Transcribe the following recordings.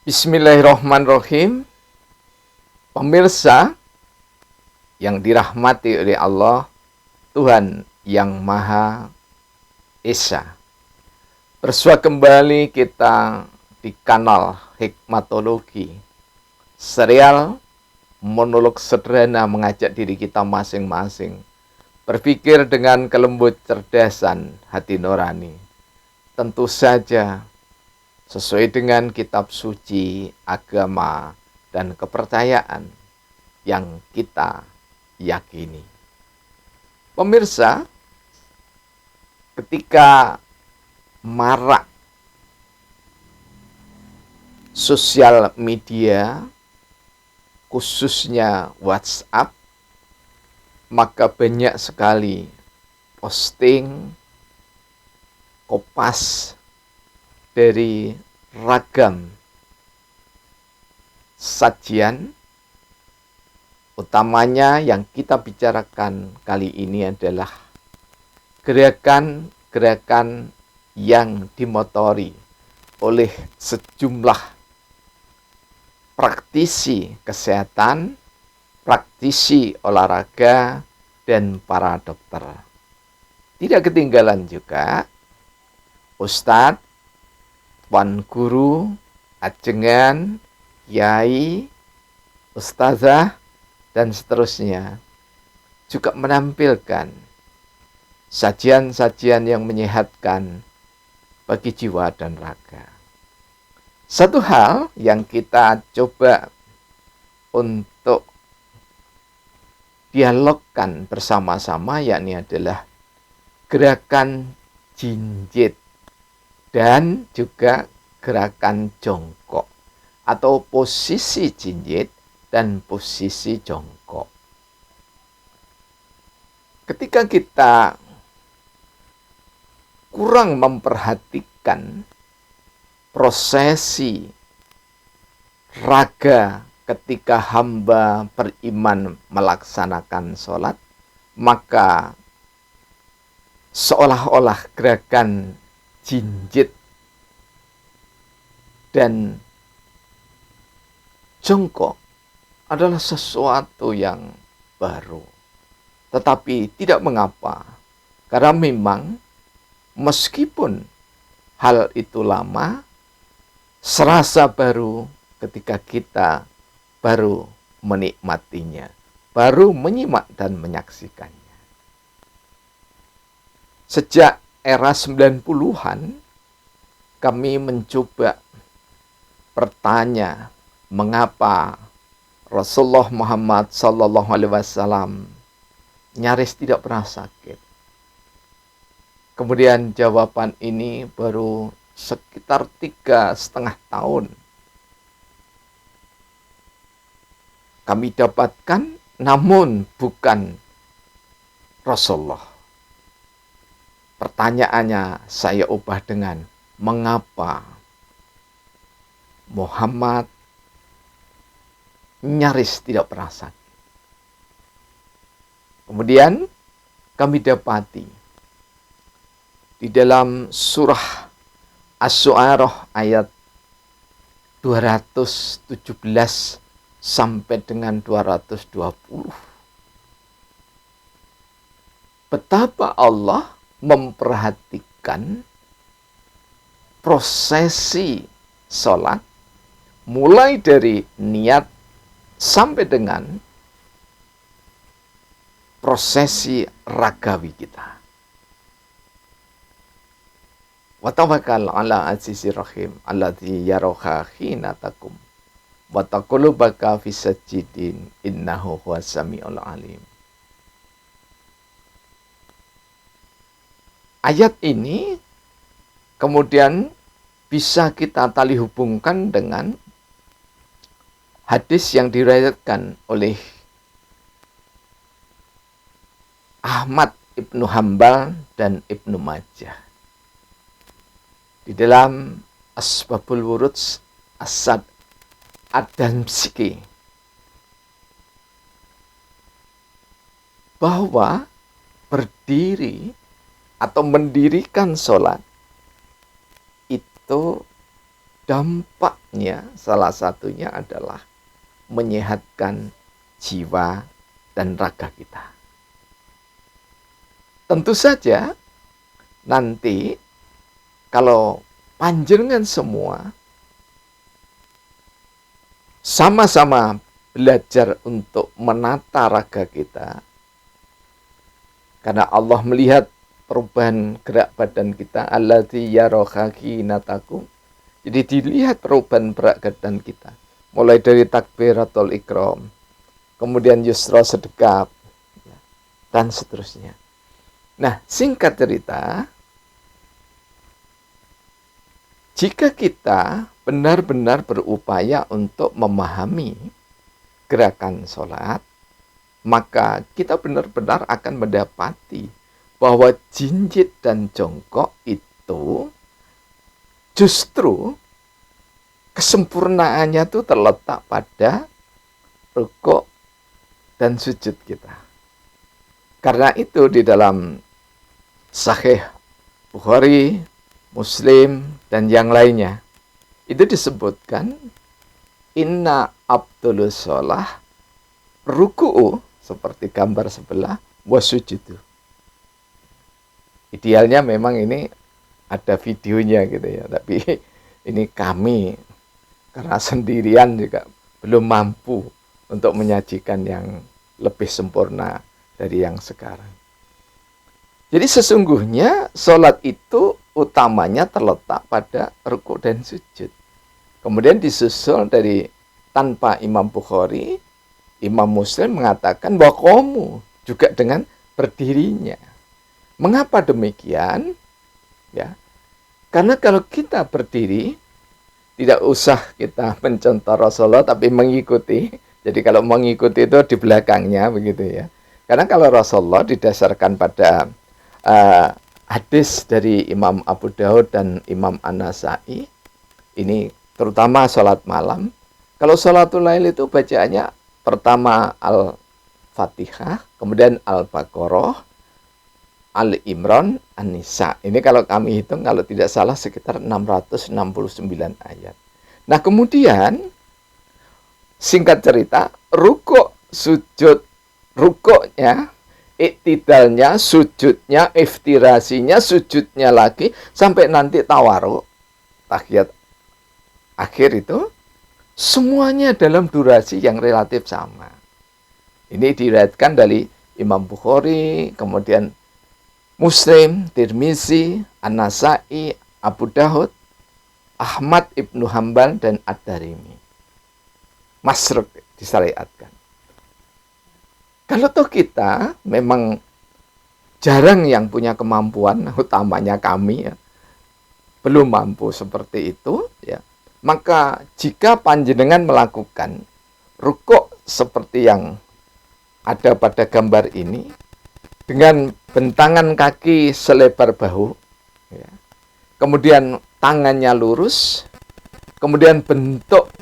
Bismillahirrahmanirrahim. Pemirsa yang dirahmati oleh Allah, Tuhan yang Maha Esa. Bersua kembali kita di kanal Hikmatologi, serial monolog sederhana mengajak diri kita masing-masing berpikir dengan kelembut cerdasan hati nurani. Tentu saja sesuai dengan kitab suci, agama, dan kepercayaan yang kita yakini. Pemirsa, ketika marak sosial media, khususnya WhatsApp, maka banyak sekali posting, kopas dari ragam sajian. Utamanya yang kita bicarakan kali ini adalah gerakan-gerakan yang dimotori oleh sejumlah praktisi kesehatan, praktisi olahraga, dan para dokter. Tidak ketinggalan juga Ustadz, Tuan Guru, ajengan, yai, ustazah, dan seterusnya juga menampilkan sajian-sajian yang menyehatkan bagi jiwa dan raga. Satu hal yang kita coba untuk dialogkan bersama-sama yakni adalah gerakan jinjit dan juga gerakan jongkok atau posisi jinjit dan posisi jongkok. Ketika kita kurang memperhatikan prosesi raga ketika hamba beriman melaksanakan sholat, maka seolah-olah gerakan jinjit dan jongkok adalah sesuatu yang baru. Tetapi tidak mengapa, karena memang meskipun hal itu lama, serasa baru ketika kita baru menikmatinya, baru menyimak dan menyaksikannya. Sejak era 90-an, kami mencoba bertanya mengapa Rasulullah Muhammad SAW nyaris tidak pernah sakit. Kemudian jawaban ini baru sekitar 3,5 tahun kami dapatkan, namun bukan Rasulullah. Pertanyaannya saya ubah dengan mengapa Muhammad nyaris tidak pernah sakit. Kemudian kami dapati di dalam surah Asy-Syu'ara ayat 217 sampai dengan 220. Betapa Allah memperhatikan prosesi sholat mulai dari niat sampai dengan prosesi ragawi kita. Wa tawakkal ala azizir rahim alladzi yaroha hina takum wa taqallubaka fis sajidin innahu huwas samiul alim. Ayat ini kemudian bisa kita tali hubungkan dengan hadis yang diriwayatkan oleh Ahmad Ibnu Hambal dan Ibnu Majah. Di dalam Asbabul Wurud Asad Ad-Damsyiki bahwa berdiri atau mendirikan sholat itu dampaknya salah satunya adalah menyehatkan jiwa dan raga kita. Tentu saja nanti kalau panjenengan semua sama-sama belajar untuk menata raga kita, karena Allah melihat perubahan gerak badan kita, alladzi yara natakum. Jadi dilihat perubahan gerak badan kita, mulai dari takbiratul ikram, kemudian yusra sedekap, dan seterusnya. Nah, singkat cerita, jika kita benar-benar berupaya untuk memahami gerakan sholat, maka kita benar-benar akan mendapati bahwa jinjit dan jongkok itu justru kesempurnaannya itu terletak pada rukuk dan sujud kita. Karena itu di dalam Sahih Bukhari, Muslim, dan yang lainnya, itu disebutkan inna abdulus sholah ruku'u, seperti gambar sebelah, wasujudu. Idealnya memang ini ada videonya gitu ya, tapi ini kami karena sendirian juga belum mampu untuk menyajikan yang lebih sempurna dari yang sekarang. Jadi sesungguhnya sholat itu utamanya terletak pada rukuk dan sujud. Kemudian disusul dari tanpa Imam Bukhari, Imam Muslim mengatakan bahwa qamu juga dengan berdirinya. Mengapa demikian? Ya, karena kalau kita berdiri, tidak usah kita mencontoh Rasulullah, tapi mengikuti. Jadi kalau mengikuti itu di belakangnya begitu ya. Karena kalau Rasulullah didasarkan pada hadis dari Imam Abu Daud dan Imam An-Nasai, ini terutama sholat malam. Kalau sholatul lail itu bacaannya pertama Al-Fatihah, kemudian Al-Baqarah, Al-Imran, An-Nisa. Ini kalau kami hitung, kalau tidak salah sekitar 669 ayat. Nah kemudian, singkat cerita, rukuk, sujud, rukuknya, iktidalnya, sujudnya, iftirasinya, sujudnya lagi, sampai nanti tawaruk, tahiyat akhir itu, semuanya dalam durasi yang relatif sama. Ini diriwayatkan dari Imam Bukhari, kemudian Muslim, Tirmizi, An-Nasai, Abu Daud, Ahmad Ibnu Hambal, dan Ad-Darimi. Masruk disyariatkan. Kalau toh kita memang jarang yang punya kemampuan, utamanya kami ya, belum mampu seperti itu, ya, maka jika panjenengan melakukan rukuk seperti yang ada pada gambar ini, dengan bentangan kaki selebar bahu, ya, kemudian tangannya lurus, kemudian bentuk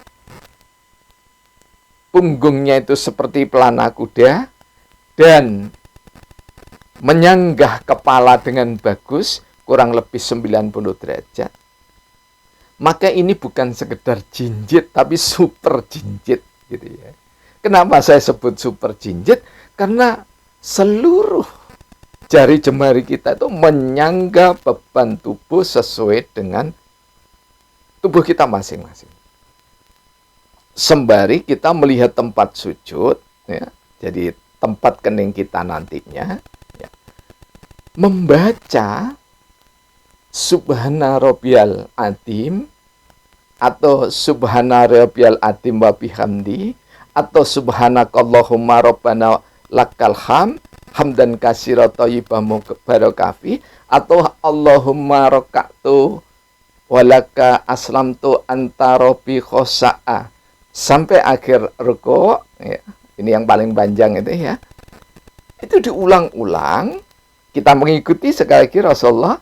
punggungnya itu seperti pelana kuda, dan menyanggah kepala dengan bagus, kurang lebih 90 derajat. Maka ini bukan sekedar jinjit, tapi super jinjit gitu ya. Kenapa saya sebut super jinjit? Karena seluruh jari jemari kita itu menyangga beban tubuh sesuai dengan tubuh kita masing-masing. Sembari kita melihat tempat sujud, ya, jadi tempat kening kita nantinya, ya, membaca Subhana Rabbiyal Azim, atau Subhana Rabbiyal Azim wa bihamdi, atau Subhanakallahumma Rabbana lakal hamdan katsira thayyiban barakafi, atau Allahumma raka'tu walaka aslamtu anta rabbi khosa'a, sampai akhir rukuk, ya. Ini yang paling panjang itu ya. Itu diulang-ulang, kita mengikuti sekali lagi Rasulullah.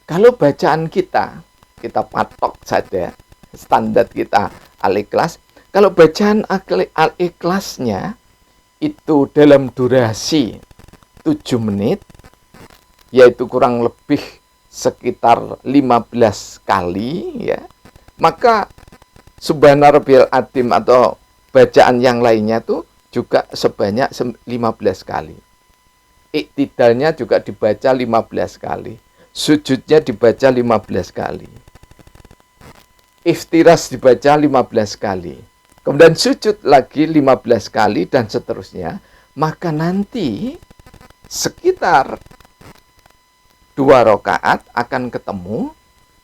Kalau bacaan kita patok saja, standar kita Al-Ikhlas. Kalau bacaan Al-Ikhlasnya itu dalam durasi 7 menit, yaitu kurang lebih sekitar 15 kali, ya, Maka Subhana Rabbiyal Adzim atau bacaan yang lainnya tuh juga sebanyak 15 kali. Iktidalnya juga dibaca 15 kali. Sujudnya dibaca 15 kali. Iftiras dibaca 15 kali. Kemudian sujud lagi 15 kali dan seterusnya. Maka nanti sekitar 2 rakaat akan ketemu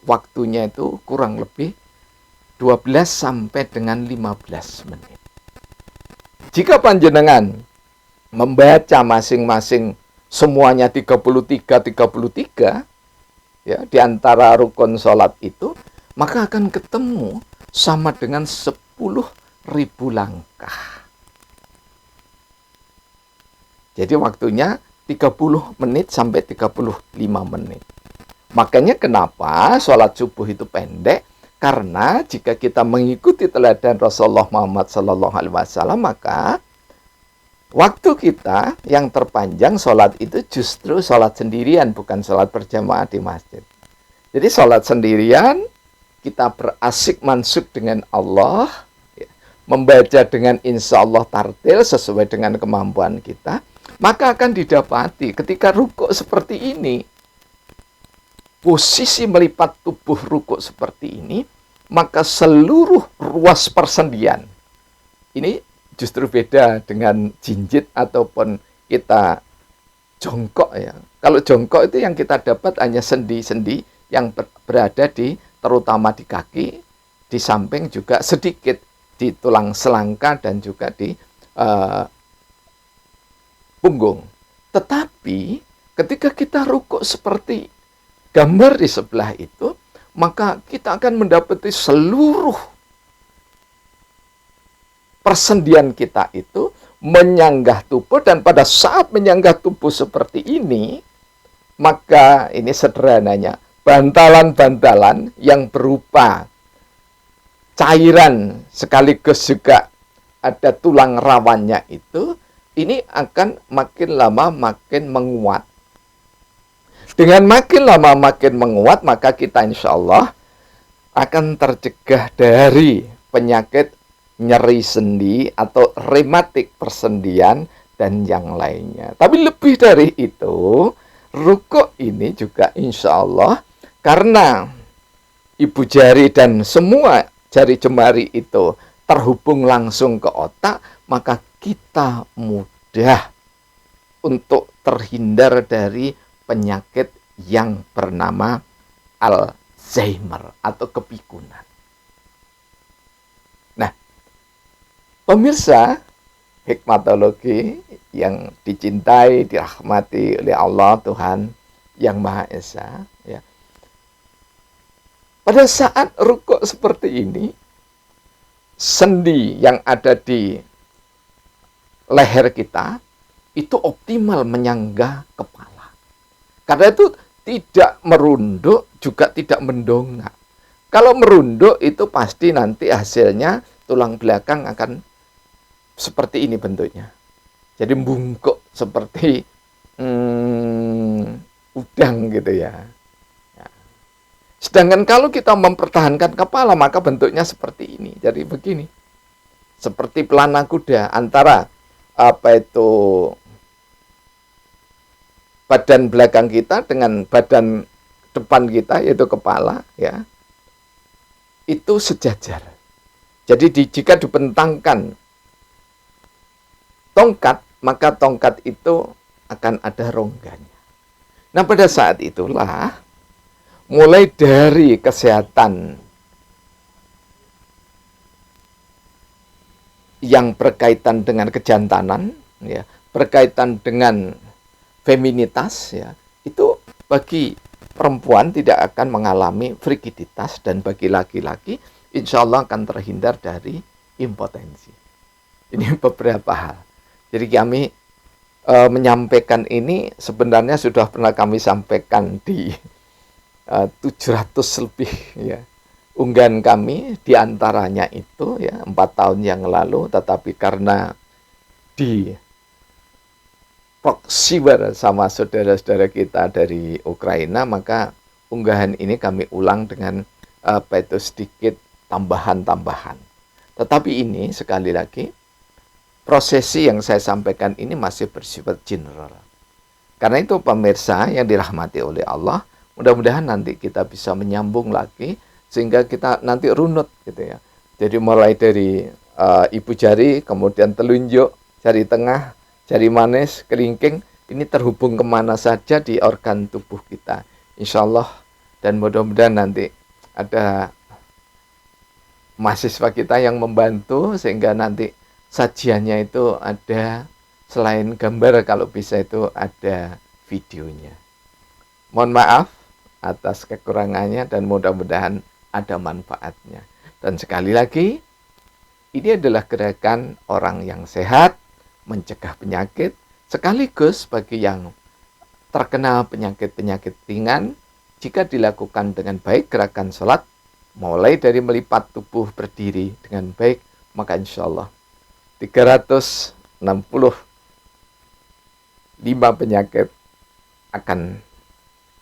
waktunya itu kurang lebih 12 sampai dengan 15 menit. Jika panjenengan membaca masing-masing semuanya 33 ya di antara rukun salat itu, maka akan ketemu sama dengan 10.000 langkah. Jadi waktunya 30 menit sampai 35 menit. Makanya kenapa sholat subuh itu pendek? Karena jika kita mengikuti teladan Rasulullah Muhammad SAW, maka waktu kita yang terpanjang sholat itu justru sholat sendirian, bukan sholat berjamaah di masjid. Jadi sholat sendirian, kita berasik mansuk dengan Allah, ya, membaca dengan insya Allah tartil sesuai dengan kemampuan kita, maka akan didapati ketika rukuk seperti ini, posisi melipat tubuh rukuk seperti ini, maka seluruh ruas persendian ini justru beda dengan jinjit ataupun kita jongkok ya. Kalau jongkok itu yang kita dapat hanya sendi-sendi yang berada di terutama di kaki, di samping juga sedikit di tulang selangka dan juga di punggung. Tetapi ketika kita rukuk seperti gambar di sebelah itu, maka kita akan mendapati seluruh persendian kita itu menyanggah tubuh, dan pada saat menyanggah tubuh seperti ini, maka ini sederhananya, bantalan-bantalan yang berupa cairan sekaligus juga ada tulang rawannya itu, ini akan makin lama makin menguat. Dengan makin lama makin menguat, maka kita insya Allah akan tercegah dari penyakit nyeri sendi atau rematik persendian dan yang lainnya. Tapi lebih dari itu, rukuk ini juga insya Allah, karena ibu jari dan semua jari jemari itu terhubung langsung ke otak, maka kita mudah untuk terhindar dari penyakit yang bernama Alzheimer atau kepikunan. Nah, pemirsa hikmatologi yang dicintai, dirahmati oleh Allah Tuhan yang Maha Esa, ya. Pada saat rukuk seperti ini, sendi yang ada di leher kita itu optimal menyanggah kepala. Karena itu tidak merunduk, juga tidak mendongak. Kalau merunduk itu pasti nanti hasilnya tulang belakang akan seperti ini bentuknya. Jadi bungkuk seperti udang gitu ya. Sedangkan kalau kita mempertahankan kepala, maka bentuknya seperti ini. Jadi begini. Seperti pelana kuda antara badan belakang kita dengan badan depan kita, yaitu kepala, ya, itu sejajar. Jadi jika dibentangkan tongkat, maka tongkat itu akan ada rongganya. Nah, pada saat itulah mulai dari kesehatan yang berkaitan dengan kejantanan, ya, berkaitan dengan feminitas, ya, itu bagi perempuan tidak akan mengalami frigiditas, dan bagi laki-laki insya Allah akan terhindar dari impotensi. Ini beberapa hal. Jadi kami menyampaikan ini sebenarnya sudah pernah kami sampaikan di 700 lebih ya unggahan kami, diantaranya itu ya 4 tahun yang lalu, tetapi karena di proksi sama saudara-saudara kita dari Ukraina, maka unggahan ini kami ulang dengan sedikit tambahan-tambahan. Tetapi ini sekali lagi, prosesi yang saya sampaikan ini masih bersifat general. Karena itu pemirsa yang dirahmati oleh Allah, mudah-mudahan nanti kita bisa menyambung lagi sehingga kita nanti runut gitu ya. Jadi mulai dari ibu jari, kemudian telunjuk, jari tengah, jari manis, kelingking, ini terhubung kemana saja di organ tubuh kita. Insya Allah, dan mudah-mudahan nanti ada mahasiswa kita yang membantu sehingga nanti sajiannya itu ada, selain gambar kalau bisa itu ada videonya. Mohon maaf atas kekurangannya dan mudah-mudahan ada manfaatnya. Dan sekali lagi, ini adalah gerakan orang yang sehat, mencegah penyakit, sekaligus bagi yang terkena penyakit-penyakit ringan, jika dilakukan dengan baik gerakan sholat, mulai dari melipat tubuh berdiri dengan baik, maka insya Allah 365 penyakit akan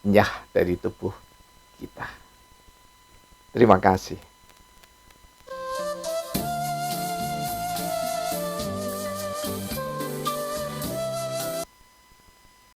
nyah dari tubuh kita. Terima kasih.